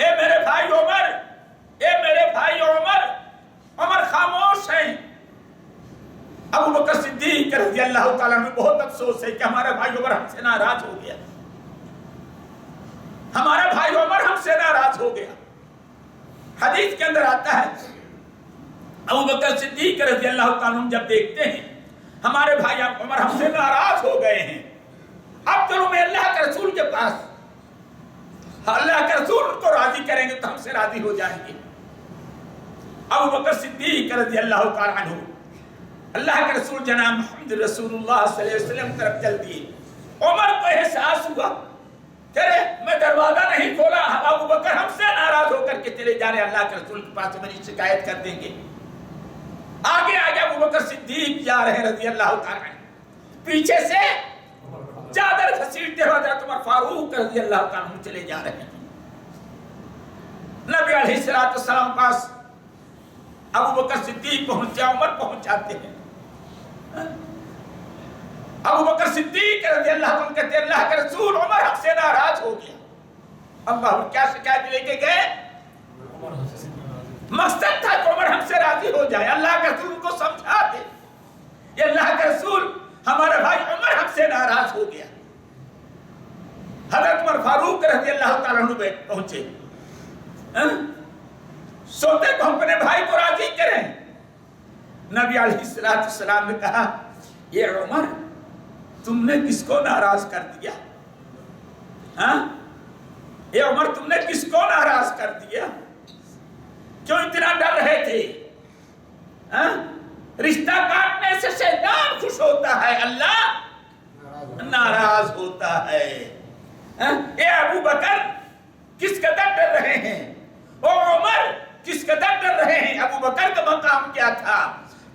اے میرے بھائی عمر، اے میرے بھائی عمر، عمر خاموش ہیں۔ ابو بکر صدیق رضی اللہ تعالیٰ عنہ بہت افسوس ہے کہ ہمارا بھائی عمر ہم سے ناراض ہو گیا، ہمارا بھائی عمر ہم سے ناراض ہو گیا۔ حدیث کے اندر آتا ہے ابو بکر صدیق رضی اللہ تعالیٰ عنہ جب دیکھتے ہیں ہمارے بھائی عمر ہم سے ناراض ہو گئے ہیں، اب چلو میں اللہ کے رسول کے پاس، اللہ کے رسول ان کو راضی کریں گے تو ہم سے راضی ہو جائیں گے۔ ابو بکر صدیق رضی اللہ تعالیٰ عنہ اللہ کے رسول جناب محمد رسول اللہ صلی اللہ علیہ وسلم طرف چل دیے۔ عمر کو احساس ہوا کہ میں دروازہ نہیں کھولا، ابو بکر ہم سے ناراض ہو کر کے چلے جا رہے، اللہ کے رسول کے پاس میری شکایت کر دیں گے۔ آگے آگے ابو بکر صدیق جا رہے رضی اللہ تعالیٰ عنہ، پیچھے سے چادر گھسیٹتے ہوئے حضرت عمر فاروق رضی اللہ تعالیٰ عنہ چلے جا رہے ہیں۔ نبی علیہ الصلوۃ والسلام پاس ابو بکر صدیق پہنچا، عمر پہنچاتے ہیں۔ ابو بکر صدیق رضی اللہ عنہ کہتے ہیں اللہ کے رسول عمر ہم سے ناراض ہو گیا۔ اللہ کیا شکایت لے کے گئے؟ مقصد تھا کہ عمر ہم سے راضی ہو جائے، اللہ کے رسول کو سمجھا دے یہ اللہ کے رسول ہمارا بھائی عمر ہم سے ناراض ہو گیا۔ حضرت عمر فاروق رضی اللہ تعالیٰ عنہ پہنچے، سوتے کو اپنے بھائی کو راضی کریں۔ نبی علیہ السلام نے کہا یہ عمر تم نے کس کو ناراض کر دیا؟ یہ عمر تم نے کس کو ناراض کر دیا؟ کیوں اتنا ڈر رہے تھے؟ رشتہ کاٹنے سے شیطان خوش ہوتا ہے، اللہ ناراض ہوتا ہے۔ اے ابو بکر کس قدر ڈر رہے ہیں؟ او عمر کس قدر ڈر رہے ہیں؟ ابو بکر کا مقام کیا تھا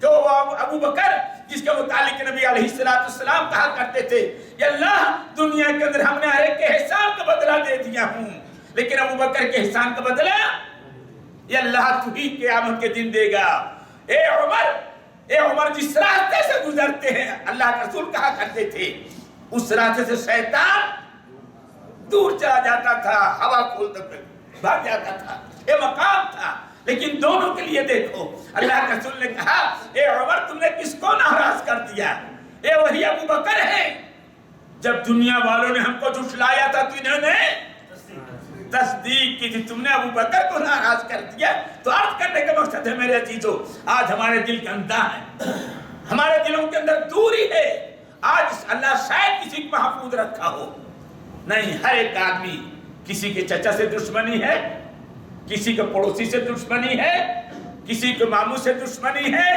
کہ وہ ابو بکر جس کے متعلق نبی علیہ السلام کہا کرتے تھے یا اللہ دنیا کے اندر ہم نے ہر ایک کے احسان کا بدلہ دے دیا ہوں، لیکن ابو بکر کے احسان کا بدلہ یا اللہ تو ہی قیامت کے دن دے گا۔ اے عمر جس راستے سے گزرتے ہیں اللہ کے رسول کہا کرتے تھے اس راستے سے شیطان دور چلا جاتا تھا، ہوا کھولتا بھاگ جاتا تھا، یہ مقام تھا۔ لیکن دونوں کے لیے دیکھو اللہ کے رسول نے کہا اے عمر تم نے کس کو ناراض کر دیا؟ اے وہی ابو بکر ہے جب دنیا والوں نے ہم کو جھٹلایا تھا تو انہوں نے تصدیق کی تھی، تم نے ابو بکر کو ناراض کر دیا۔ تو عرض کرنے کا مقصد ہے میرے عزیزو آج ہمارے دل کے اندر ہے، ہمارے دلوں کے اندر دوری ہے۔ آج اللہ شاید کسی کو محفوظ رکھا ہو، نہیں ہر ایک آدمی کسی کے چچا سے دشمنی ہے، کسی کے پڑوسی سے دشمنی ہے، کسی کے ماموں سے دشمنی ہے،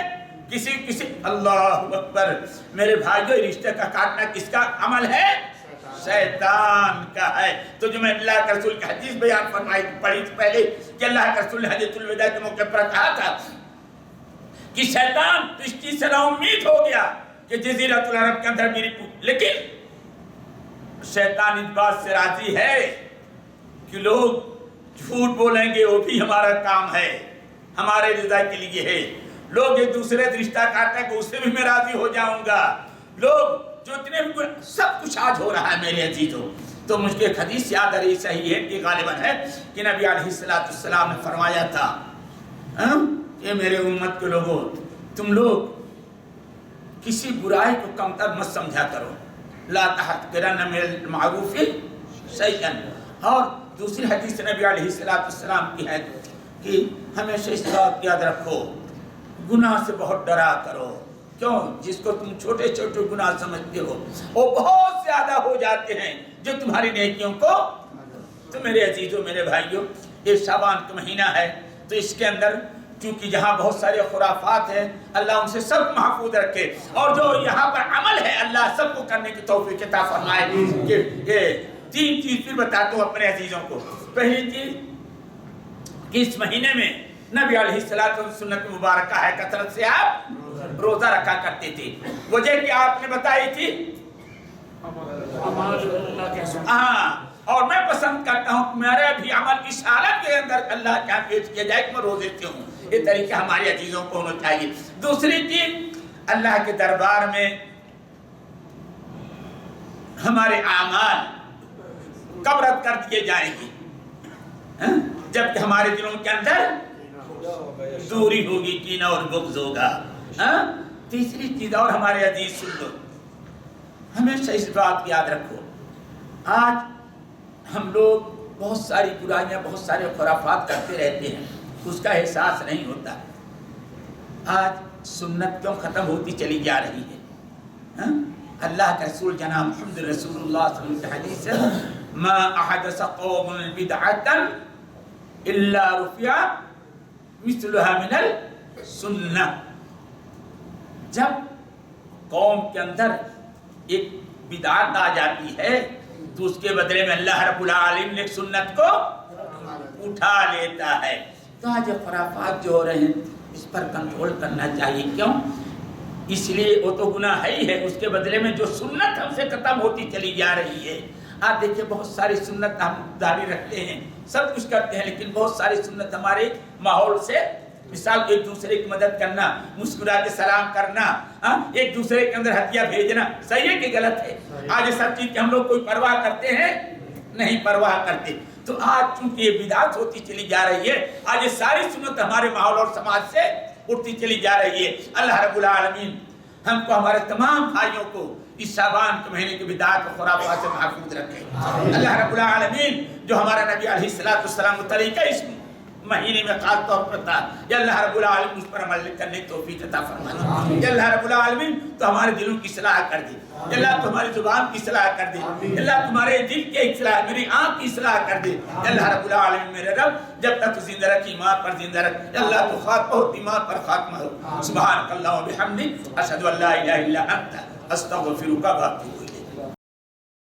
کسی اللہ اکبر میرے بھائیو رشتہ کا کاٹنا کس کا عمل ہے؟ شیطان کا ہے۔ تو جو میں اللہ کے رسول کی حدیث بیان فرمائی پڑھی پہلے کہ اللہ کے رسول نے حجۃ الوداع کے موقع پر کہا تھا کہ شیطان تو اس چیز سے نا امید ہو گیا کہ جزیرۃ العرب کے اندر میری لیکن شیطان اس بات سے راضی ہے کہ لوگ جھوٹ بولیں گے، وہ بھی ہمارا کام ہے، ہمارے رضا کے لیے ہے۔ لوگ ایک دوسرے سے رشتہ کاٹیں گے اس سے بھی میں راضی ہو جاؤں گا۔ لوگ جو اتنے سب کچھ آج ہو رہا ہے میرے عزیزوں، تو مجھ کو ایک حدیث یاد آ رہی صحیح ہے کہ غالباً ہے کہ نبی علیہ السلام نے فرمایا تھا کہ میرے امت کے لوگوں تم لوگ کسی برائی کو کمتر مت سمجھا کرو، لا تحقرن من المعروف شیئا۔ اور دوسری حدیث نبی علیہ السلام کی ہے کہ ہمیشہ اس بات یاد رکھو گناہ سے بہت ڈرا کرو، کیوں؟ جس کو تم چھوٹے چھوٹے گناہ سمجھتے ہو وہ بہت زیادہ ہو جاتے ہیں جو تمہاری نیکیوں کو۔ تو میرے عزیزوں میرے بھائیوں یہ شعبان کا مہینہ ہے تو اس کے اندر چونکہ یہاں بہت سارے خرافات ہیں، اللہ ان سے سب محفوظ رکھے، اور جو یہاں پر عمل ہے اللہ سب کو کرنے کی توفیق عطا فرمائے۔ کہ تین چیز پھر بتاتا ہوں اپنے عزیزوں کو۔ پہلی چیز کہ اس مہینے میں نبی علیہ الصلوۃ والسلام سنت مبارکہ ہے کثرت سے آپ روزہ رکھا کرتے تھے۔ وجہ کیا آپ نے بتائی تھی؟ ہاں، اور میں پسند کرتا ہوں کہ میرا بھی عمل اس حالت کے اندر اللہ کیا پیش کیا جائے کہ میں روزے سے ہوں۔ یہ طریقہ ہمارے عزیزوں کو ہونا چاہیے۔ دوسری چیز اللہ کے دربار میں ہمارے اعمال کب رد کر دیے جائیں گے؟ جب کہ ہمارے دلوں کے اندر دوری ہوگی، کینہ اور بغض ہوگا. ہاں تیسری چیز اور ہمارے عزیز سن لو، ہمیشہ اس بات کی یاد رکھو، آج ہم لوگ بہت ساری برائیاں، بہت سارے خرافات کرتے رہتے ہیں، اس کا احساس نہیں ہوتا. آج سنت کیوں ختم ہوتی چلی جا رہی ہے؟ ہاں؟ اللہ کے رسول جناب محمد رسول اللہ صلی اللہ علیہ وسلم کی حدیث ہے، ما احدث قوم بدعۃ الا رفع مثلها من السنہ. جب قوم کے اندر ایک بدعت آ جاتی ہے تو اس کے بدلے میں اللہ رب العالمین نے سنت کو اٹھا لیتا ہے. تو آج خرافات جو ہو رہے ہیں اس پر کنٹرول کرنا چاہیے. کیوں؟ اس لیے وہ تو گناہ ہے ہی ہے، اس کے بدلے میں جو سنت ہم سے ختم ہوتی چلی جا رہی ہے. آپ دیکھیں بہت ساری سنت ہم جاری رکھتے ہیں، سب کچھ کرتے ہیں، لیکن بہت ساری سنت ہمارے ماحول سے، مثال ایک دوسرے کی مدد کرنا، مسکرا کے سلام کرنا، ایک دوسرے کے اندر ہدیہ بھیجنا، صحیح ہے کہ غلط ہے؟ آج یہ سب چیز کی ہم لوگ کوئی پرواہ کرتے ہیں؟ نہیں پرواہ کرتے. تو آج چونکہ یہ بدعت ہوتی چلی جا رہی ہے، آج یہ ساری سنت ہمارے ماحول اور سماج سے اٹھتی چلی جا رہی ہے. اللہ رب العالمین ہم کو، ہمارے تمام بھائیوں کو اس شعبان کے مہینے کی بدعت و خرافات سے محفوظ رکھے. اللہ رب العالمین جو ہمارا نبی علیہ السلام کا طریقہ اس مہینے میں خاص طور پر تھا، یا اللہ رب العالمین اس پر عمل کرنے کی توفیق عطا فرما. یا اللہ رب العالمین تو ہمارے دلوں کی اصلاح کر دے. یا اللہ تو ہماری زبان کی اصلاح کر دے. یا اللہ تمہارے دل کے اصلاح، میری آنکھ کی اصلاح کر دے. یا اللہ رب العالمین میرے رب جب تک زندہ رکھ ایمان پر زندہ رکھ. یا اللہ تو خاتمہ ہو ایمان پر خاتمہ ہو. سبحانک اللہم و بحمدک، اشہد ان لا الہ الا انت، استغفرک و اتوب الیک.